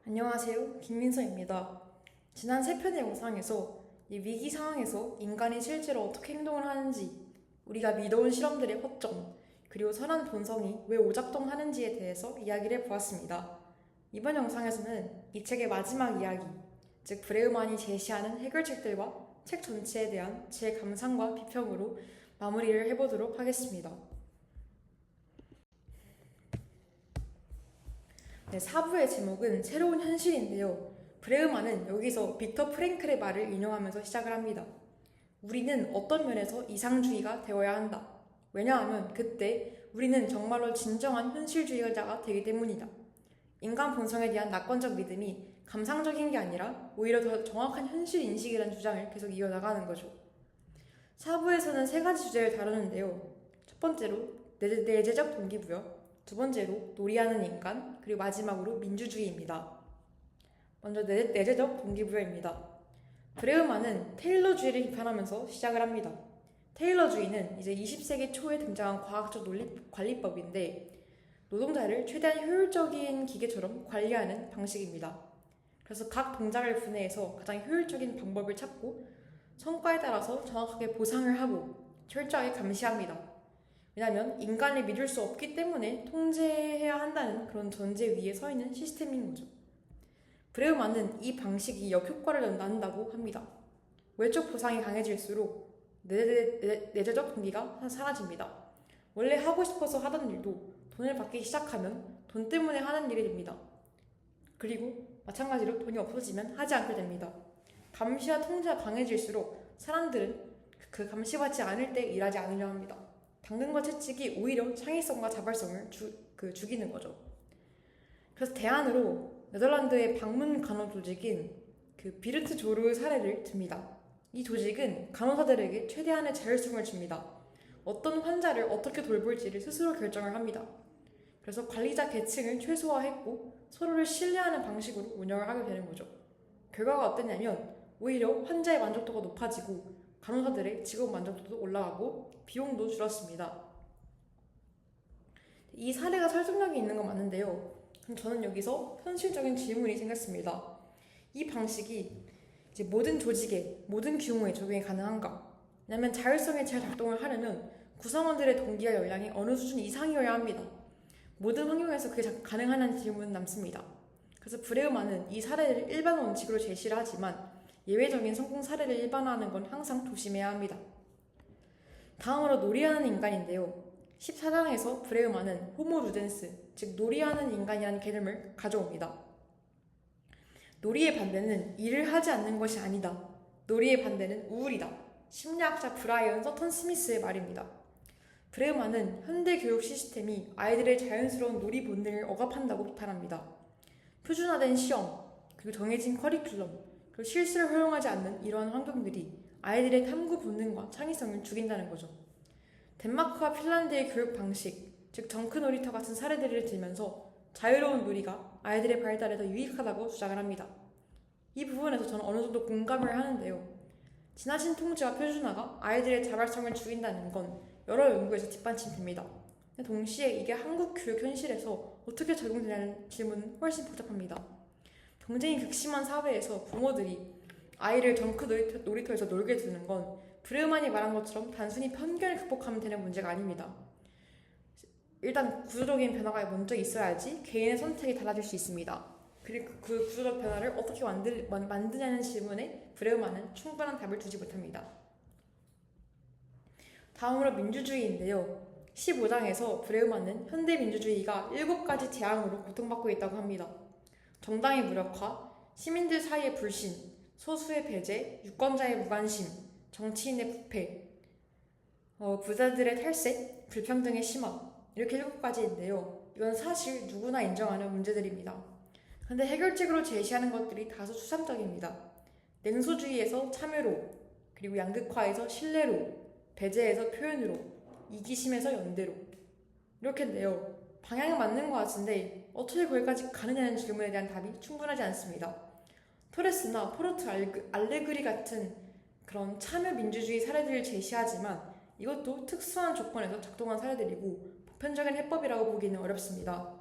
안녕하세요. 김민서입니다. 지난 세 편의 영상에서 이 위기 상황에서 인간이 실제로 어떻게 행동을 하는지, 우리가 믿어온 실험들의 허점, 그리고 선한 본성이 왜 오작동하는지에 대해서 이야기를 해보았습니다. 이번 영상에서는 이 책의 마지막 이야기, 즉 브레우만이 제시하는 해결책들과 책 전체에 대한 제 감상과 비평으로 마무리를 해보도록 하겠습니다. 네, 4부의 제목은 새로운 현실인데요. 브레우만은 여기서 빅터 프랭클의 말을 인용하면서 시작을 합니다. 우리는 어떤 면에서 이상주의가 되어야 한다. 왜냐하면 그때 우리는 정말로 진정한 현실주의자가 되기 때문이다. 인간 본성에 대한 낙관적 믿음이 감상적인 게 아니라 오히려 더 정확한 현실 인식이라는 주장을 계속 이어나가는 거죠. 4부에서는 세 가지 주제를 다루는데요. 첫 번째로 내재적 동기부여, 두 번째로 놀이하는 인간, 그리고 마지막으로 민주주의입니다. 먼저 내재적 동기부여입니다. 브레우만은 테일러주의를 비판하면서 시작을 합니다. 테일러주의는 이제 20세기 초에 등장한 과학적 관리법인데 노동자를 최대한 효율적인 기계처럼 관리하는 방식입니다. 그래서 각 동작을 분해해서 가장 효율적인 방법을 찾고 성과에 따라서 정확하게 보상을 하고 철저하게 감시합니다. 왜냐하면 인간을 믿을 수 없기 때문에 통제해야 한다는 그런 전제 위에 서 있는 시스템인 거죠. 브레우만은 이 방식이 역효과를 낳는다고 합니다. 외적 보상이 강해질수록 내재적 동기가 사라집니다. 원래 하고 싶어서 하던 일도 돈을 받기 시작하면 돈 때문에 하는 일이 됩니다. 그리고 마찬가지로 돈이 없어지면 하지 않게 됩니다. 감시와 통제가 강해질수록 사람들은 그 감시받지 않을 때 일하지 않으려 합니다. 당근과 채찍이 오히려 창의성과 자발성을 죽이는 거죠. 그래서 대안으로 네덜란드의 방문 간호 조직인 비르트 조르 사례를 듭니다. 이 조직은 간호사들에게 최대한의 자율성을 줍니다. 어떤 환자를 어떻게 돌볼지를 스스로 결정을 합니다. 그래서 관리자 계층을 최소화했고 서로를 신뢰하는 방식으로 운영을 하게 되는 거죠. 결과가 어땠냐면 오히려 환자의 만족도가 높아지고 간호사들의 직업 만족도도 올라가고 비용도 줄었습니다. 이 사례가 설득력이 있는 건 맞는데요. 그럼 저는 여기서 현실적인 질문이 생겼습니다. 이 방식이 이제 모든 조직에, 모든 규모에 적용이 가능한가? 왜냐하면 자율성이 잘 작동을 하려면 구성원들의 동기와 역량이 어느 수준 이상이어야 합니다. 모든 환경에서 그게 가능하냐는 질문은 남습니다. 그래서 브레우만은 이 사례를 일반 원칙으로 제시를 하지만 예외적인 성공 사례를 일반화하는 건 항상 조심해야 합니다. 다음으로 놀이하는 인간인데요. 14장에서 브레우만은 호모 루덴스, 즉 놀이하는 인간이라는 개념을 가져옵니다. 놀이의 반대는 일을 하지 않는 것이 아니다. 놀이의 반대는 우울이다. 심리학자 브라이언 서턴 스미스의 말입니다. 브레우만은 현대 교육 시스템이 아이들의 자연스러운 놀이 본능을 억압한다고 비판합니다. 표준화된 시험, 그리고 정해진 커리큘럼, 그리고 실수를 허용하지 않는 이러한 환경들이 아이들의 탐구 본능과 창의성을 죽인다는 거죠. 덴마크와 핀란드의 교육 방식, 즉 정크 놀이터 같은 사례들을 들면서 자유로운 놀이가 아이들의 발달에 더 유익하다고 주장을 합니다. 이 부분에서 저는 어느 정도 공감을 하는데요. 지나친 통제와 표준화가 아이들의 자발성을 죽인다는 건 여러 연구에서 뒷받침됩니다. 동시에 이게 한국 교육 현실에서 어떻게 적용되냐는 질문은 훨씬 복잡합니다. 경쟁이 극심한 사회에서 부모들이 아이를 정크 놀이터에서 놀게 두는 건 브레우만이 말한 것처럼 단순히 편견을 극복하면 되는 문제가 아닙니다. 일단 구조적인 변화가 먼저 있어야지 개인의 선택이 달라질 수 있습니다. 그리고 그 구조적 변화를 어떻게 만드냐는 질문에 브레우만은 충분한 답을 주지 못합니다. 다음으로 민주주의인데요. 15장에서 브레우만은 현대민주주의가 7가지 재앙으로 고통받고 있다고 합니다. 정당의 무력화, 시민들 사이의 불신, 소수의 배제, 유권자의 무관심, 정치인의 부패, 부자들의 탈세, 불평등의 심화, 이렇게 7가지인데요. 이건 사실 누구나 인정하는 문제들입니다. 근데 해결책으로 제시하는 것들이 다소 추상적입니다. 냉소주의에서 참여로, 그리고 양극화에서 신뢰로, 배제에서 표현으로, 이기심에서 연대로, 이렇게인데요. 방향은 맞는 것 같은데 어떻게 거기까지 가느냐는 질문에 대한 답이 충분하지 않습니다. 토레스나 포르트 알레그리 같은 그런 참여 민주주의 사례들을 제시하지만 이것도 특수한 조건에서 작동한 사례들이고 보편적인 해법이라고 보기는 어렵습니다.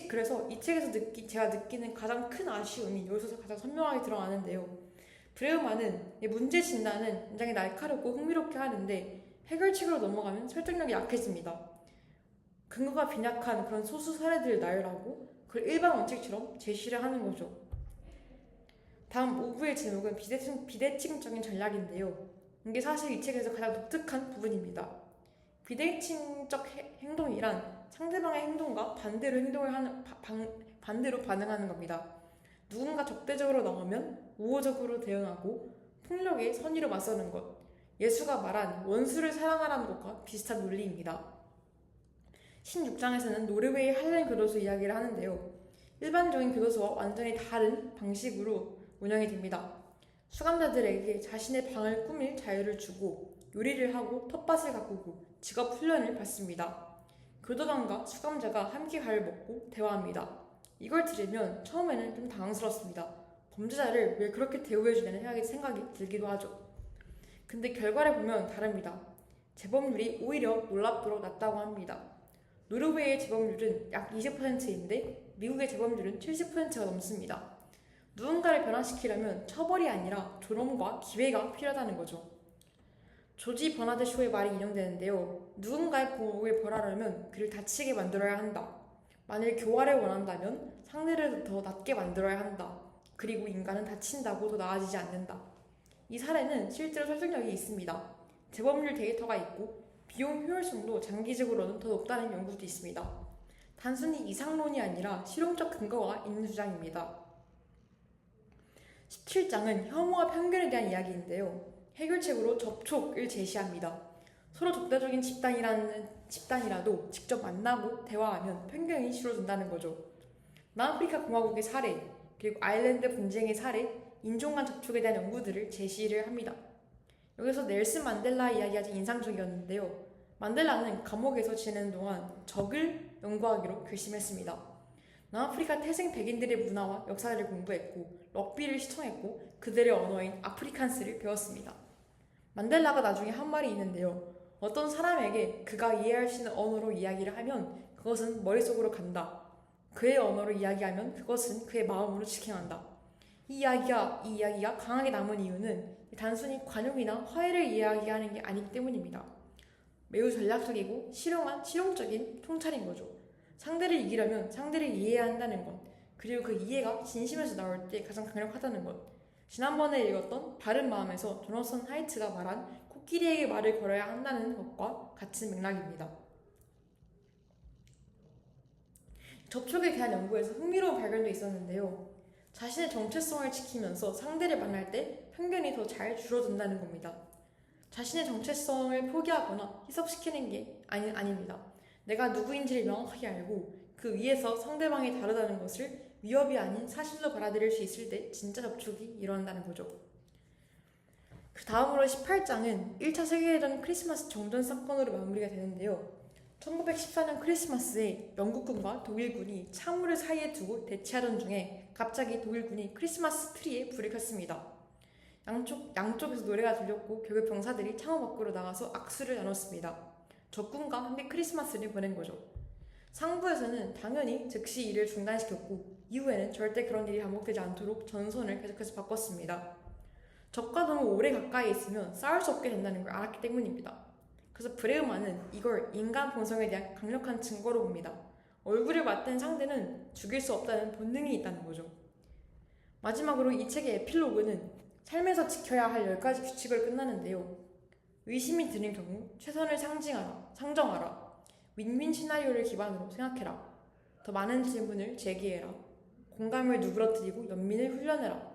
그래서 이 책에서 제가 느끼는 가장 큰 아쉬움이 여기서 가장 선명하게 드러나는데요. 브레우만은 문제 진단은 굉장히 날카롭고 흥미롭게 하는데 해결책으로 넘어가면 설득력이 약해집니다. 근거가 빈약한 그런 소수 사례들을 나열하고 그걸 일반 원칙처럼 제시를 하는 거죠. 다음 5부의 제목은 비대칭적인 전략인데요. 이게 사실 이 책에서 가장 독특한 부분입니다. 비대칭적 행동이란 상대방의 행동과 반대로 반응하는 겁니다. 누군가 적대적으로 나오면 우호적으로 대응하고 폭력에 선의로 맞서는 것. 예수가 말한 원수를 사랑하라는 것과 비슷한 논리입니다. 16장에서는 노르웨이 할렌 교도소 이야기를 하는데요. 일반적인 교도소와 완전히 다른 방식으로 운영이 됩니다. 수감자들에게 자신의 방을 꾸밀 자유를 주고 요리를 하고 텃밭을 가꾸고 직업 훈련을 받습니다. 교도관과 수감자가 함께 밥을 먹고 대화합니다. 이걸 들으면 처음에는 좀 당황스럽습니다. 범죄자를 왜 그렇게 대우해주냐는 생각이 들기도 하죠. 근데 결과를 보면 다릅니다. 재범률이 오히려 놀랍도록 낮다고 합니다. 노르웨이의 재범률은 약 20%인데 미국의 재범률은 70%가 넘습니다. 누군가를 변화시키려면 처벌이 아니라 존엄과 기회가 필요하다는 거죠. 조지 버나드 쇼의 말이 인용되는데요. 누군가의 보호를 벌하려면 그를 다치게 만들어야 한다. 만일 교화를 원한다면 상대를 더 낮게 만들어야 한다. 그리고 인간은 다친다고 더 나아지지 않는다. 이 사례는 실제로 설득력이 있습니다. 재범률 데이터가 있고 비용 효율성도 장기적으로는 더 높다는 연구도 있습니다. 단순히 이상론이 아니라 실용적 근거가 있는 주장입니다. 17장은 혐오와 편견에 대한 이야기인데요. 해결책으로 접촉을 제시합니다. 서로 적대적인 집단이라도 직접 만나고 대화하면 편견이 줄어든다는 거죠. 남아프리카 공화국의 사례, 그리고 아일랜드 분쟁의 사례, 인종 간 접촉에 대한 연구들을 제시를 합니다. 여기서 넬슨 만델라 이야기 아주 인상적이었는데요. 만델라는 감옥에서 지내는 동안 적을 연구하기로 결심했습니다. 남아프리카 태생 백인들의 문화와 역사를 공부했고 럭비를 시청했고 그들의 언어인 아프리칸스를 배웠습니다. 만델라가 나중에 한 말이 있는데요. 어떤 사람에게 그가 이해할 수 있는 언어로 이야기를 하면 그것은 머릿속으로 간다. 그의 언어로 이야기하면 그것은 그의 마음으로 직행한다. 이 이야기가 강하게 남은 이유는 단순히 관용이나 화해를 이야기하는 게 아니기 때문입니다. 매우 전략적이고 실용적인 통찰인 거죠. 상대를 이기려면 상대를 이해해야 한다는 것, 그리고 그 이해가 진심에서 나올 때 가장 강력하다는 것. 지난번에 읽었던 바른 마음에서 조너선 하이트가 말한 코끼리에게 말을 걸어야 한다는 것과 같은 맥락입니다. 접촉에 대한 연구에서 흥미로운 발견도 있었는데요. 자신의 정체성을 지키면서 상대를 만날 때 편견이 더 잘 줄어든다는 겁니다. 자신의 정체성을 포기하거나 희석시키는 게 아닙니다. 내가 누구인지를 명확하게 알고 그 위에서 상대방이 다르다는 것을 위협이 아닌 사실로 받아들일 수 있을 때 진짜 접촉이 일어난다는 거죠. 그 다음으로 18장은 1차 세계대전 크리스마스 정전 사건으로 마무리가 되는데요. 1914년 크리스마스에 영국군과 독일군이 창문을 사이에 두고 대치하던 중에 갑자기 독일군이 크리스마스 트리에 불을 켰습니다. 양쪽에서 노래가 들렸고 결국 병사들이 창문 밖으로 나가서 악수를 나눴습니다. 적군과 함께 크리스마스를 보낸 거죠. 상부에서는 당연히 즉시 일을 중단시켰고 이후에는 절대 그런 일이 반복되지 않도록 전선을 계속해서 바꿨습니다. 적과 너무 오래 가까이 있으면 싸울 수 없게 된다는 걸 알았기 때문입니다. 그래서 브레우만은 이걸 인간 본성에 대한 강력한 증거로 봅니다. 얼굴을 맞댄 상대는 죽일 수 없다는 본능이 있다는 거죠. 마지막으로 이 책의 에필로그는 삶에서 지켜야 할 10가지 규칙을 끝나는데요. 의심이 드는 경우 최선을 상정하라. 윈윈 시나리오를 기반으로 생각해라. 더 많은 질문을 제기해라. 공감을 누그러뜨리고 연민을 훈련해라.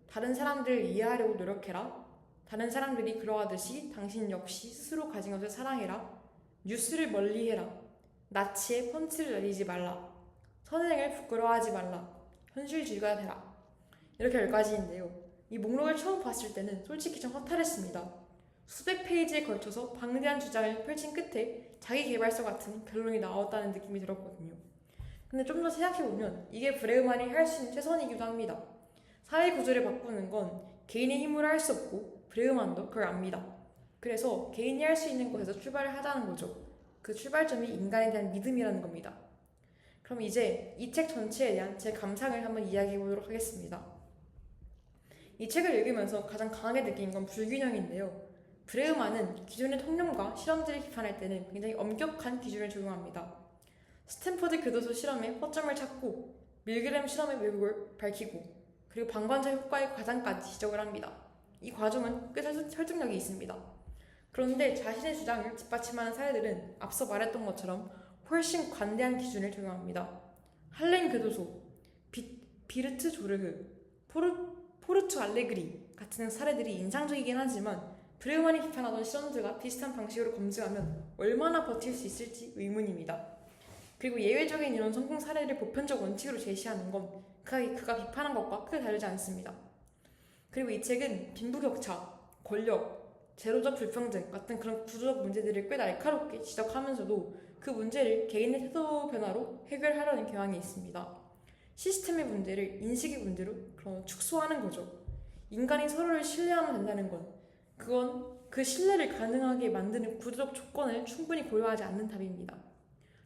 다른 사람들을 이해하려고 노력해라. 다른 사람들이 그러하듯이 당신 역시 스스로 가진 것을 사랑해라. 뉴스를 멀리해라. 나치에 펀치를 내리지 말라. 선행을 부끄러워하지 말라. 현실주의가 되라. 이렇게 10가지인데요. 이 목록을 처음 봤을 때는 솔직히 좀 허탈했습니다. 수백 페이지에 걸쳐서 방대한 주장을 펼친 끝에 자기계발서 같은 결론이 나왔다는 느낌이 들었거든요. 근데 좀 더 생각해보면 이게 브레우만이 할 수 있는 최선이기도 합니다. 사회 구조를 바꾸는 건 개인의 힘으로 할 수 없고 브레우만도 그걸 압니다. 그래서 개인이 할 수 있는 곳에서 출발을 하자는 거죠. 그 출발점이 인간에 대한 믿음이라는 겁니다. 그럼 이제 이 책 전체에 대한 제 감상을 한번 이야기해 보도록 하겠습니다. 이 책을 읽으면서 가장 강하게 느낀 건 불균형인데요. 브레우만은 기존의 통념과 실험들을 비판할 때는 굉장히 엄격한 기준을 적용합니다. 스탠퍼드 교도소 실험의 허점을 찾고 밀그램 실험의 왜곡을 밝히고 그리고 방관자 효과의 과장까지 지적을 합니다. 이 과정은 꽤 설득력이 있습니다. 그런데 자신의 주장을 뒷받침하는 사례들은 앞서 말했던 것처럼 훨씬 관대한 기준을 적용합니다. 할렌 교도소, 비르트 조르흐, 포르투 알레그리 같은 사례들이 인상적이긴 하지만 브레우만이 비판하던 실험들과 비슷한 방식으로 검증하면 얼마나 버틸 수 있을지 의문입니다. 그리고 예외적인 이런 성공 사례를 보편적 원칙으로 제시하는 건 그가 비판한 것과 크게 다르지 않습니다. 그리고 이 책은 빈부격차, 권력, 제도적 불평등 같은 그런 구조적 문제들을 꽤 날카롭게 지적하면서도 그 문제를 개인의 태도 변화로 해결하려는 경향이 있습니다. 시스템의 문제를 인식의 문제로 축소하는 거죠. 인간이 서로를 신뢰하면 된다는 그건 그 신뢰를 가능하게 만드는 구조적 조건을 충분히 고려하지 않는 답입니다.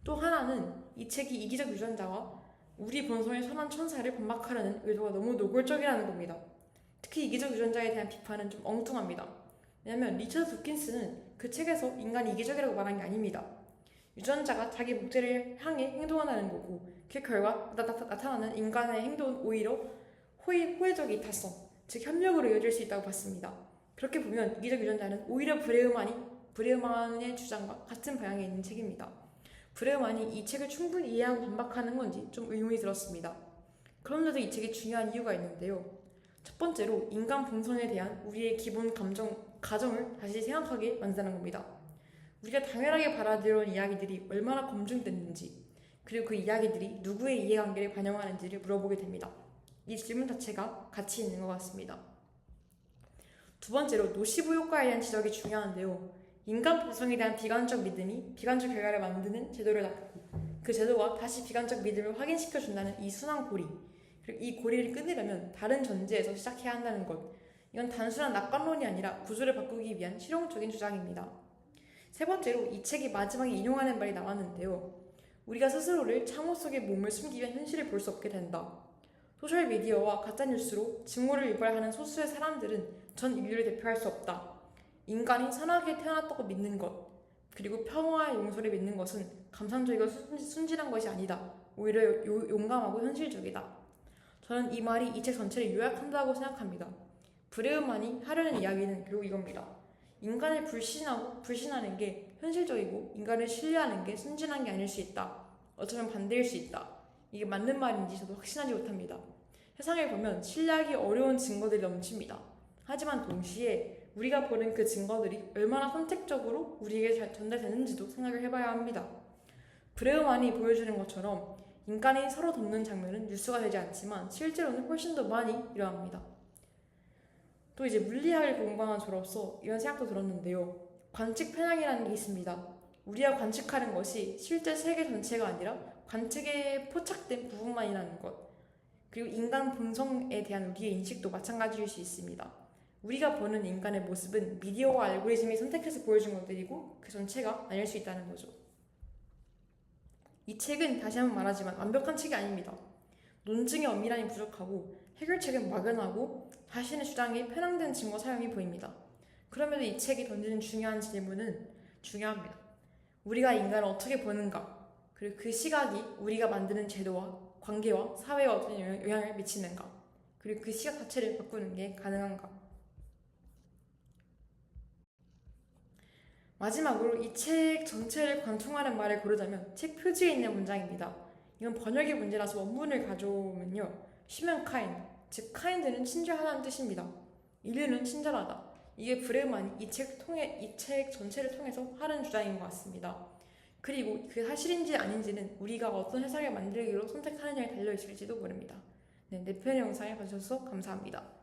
또 하나는 이 책이 이기적 유전자와 우리 본성의 선한 천사를 반박하려는 의도가 너무 노골적이라는 겁니다. 특히 이기적 유전자에 대한 비판은 좀 엉뚱합니다. 왜냐하면 리처드 도킨스는 그 책에서 인간이 이기적이라고 말한 게 아닙니다. 유전자가 자기 목적을 향해 행동한다는 거고 그 결과 나타나는 인간의 행동은 오히려 호혜적 이타성, 즉 협력으로 이어질 수 있다고 봤습니다. 그렇게 보면 이기적 유전자는 오히려 브레우만의 주장과 같은 방향에 있는 책입니다. 브레우만이 이 책을 충분히 이해하고 반박하는 건지 좀 의문이 들었습니다. 그런데도 이 책이 중요한 이유가 있는데요. 첫 번째로 인간 본성에 대한 우리의 기본 가정을 다시 생각하게 만드는 겁니다. 우리가 당연하게 받아들여온 이야기들이 얼마나 검증됐는지 그리고 그 이야기들이 누구의 이해관계를 반영하는지를 물어보게 됩니다. 이 질문 자체가 가치 있는 것 같습니다. 두 번째로 노시보 효과에 대한 지적이 중요한데요. 인간 본성에 대한 비관적 믿음이 비관적 결과를 만드는 제도를 낳고 그 제도가 다시 비관적 믿음을 확인시켜준다는 이 순환 고리, 그리고 이 고리를 끊으려면 다른 전제에서 시작해야 한다는 것, 이건 단순한 낙관론이 아니라 구조를 바꾸기 위한 실용적인 주장입니다. 세 번째로 이 책이 마지막에 인용하는 말이 나왔는데요. 우리가 스스로를 창호 속의 몸을 숨기 위한 현실을 볼 수 없게 된다. 소셜미디어와 가짜뉴스로 증오를 유발하는 소수의 사람들은 전 인류를 대표할 수 없다. 인간이 선하게 태어났다고 믿는 것, 그리고 평화와 용서를 믿는 것은 감상적이고 순진한 것이 아니다. 오히려 용감하고 현실적이다. 저는 이 말이 이 책 전체를 요약한다고 생각합니다. 브레우만이 하려는 이야기는 결국 이겁니다. 인간을 불신하는 게 현실적이고 인간을 신뢰하는 게 순진한 게 아닐 수 있다. 어쩌면 반대일 수 있다. 이게 맞는 말인지 저도 확신하지 못합니다. 세상을 보면 신뢰하기 어려운 증거들이 넘칩니다. 하지만 동시에 우리가 보는 그 증거들이 얼마나 선택적으로 우리에게 잘 전달되는지도 생각을 해봐야 합니다. 브레우만이 보여주는 것처럼 인간이 서로 돕는 장면은 뉴스가 되지 않지만 실제로는 훨씬 더 많이 일어납니다. 또 이제 물리학을 공부한 저로서 이런 생각도 들었는데요. 관측 편향이라는 게 있습니다. 우리가 관측하는 것이 실제 세계 전체가 아니라 관측에 포착된 부분만이라는 것. 그리고 인간 본성에 대한 우리의 인식도 마찬가지일 수 있습니다. 우리가 보는 인간의 모습은 미디어와 알고리즘이 선택해서 보여준 것들이고 그 전체가 아닐 수 있다는 거죠. 이 책은 다시 한번 말하지만 완벽한 책이 아닙니다. 논증의 엄밀함이 부족하고 해결책은 막연하고 자신의 주장이 편향된 증거 사용이 보입니다. 그럼에도 이 책이 던지는 중요한 질문은 중요합니다. 우리가 인간을 어떻게 보는가? 그리고 그 시각이 우리가 만드는 제도와 관계와 사회에 어떤 영향을 미치는가? 그리고 그 시각 자체를 바꾸는 게 가능한가? 마지막으로 이 책 전체를 관통하는 말을 고르자면 책 표지에 있는 문장입니다. 이건 번역의 문제라서 원문을 가져오면요. humankind, 즉 kind는 친절하다는 뜻입니다. 인류는 친절하다. 이게 브레우만이 이 책 전체를 통해서 하는 주장인 것 같습니다. 그리고 그 사실인지 아닌지는 우리가 어떤 세상을 만들기로 선택하느냐에 달려있을지도 모릅니다. 네, 내 편의 영상을 봐주셔서 감사합니다.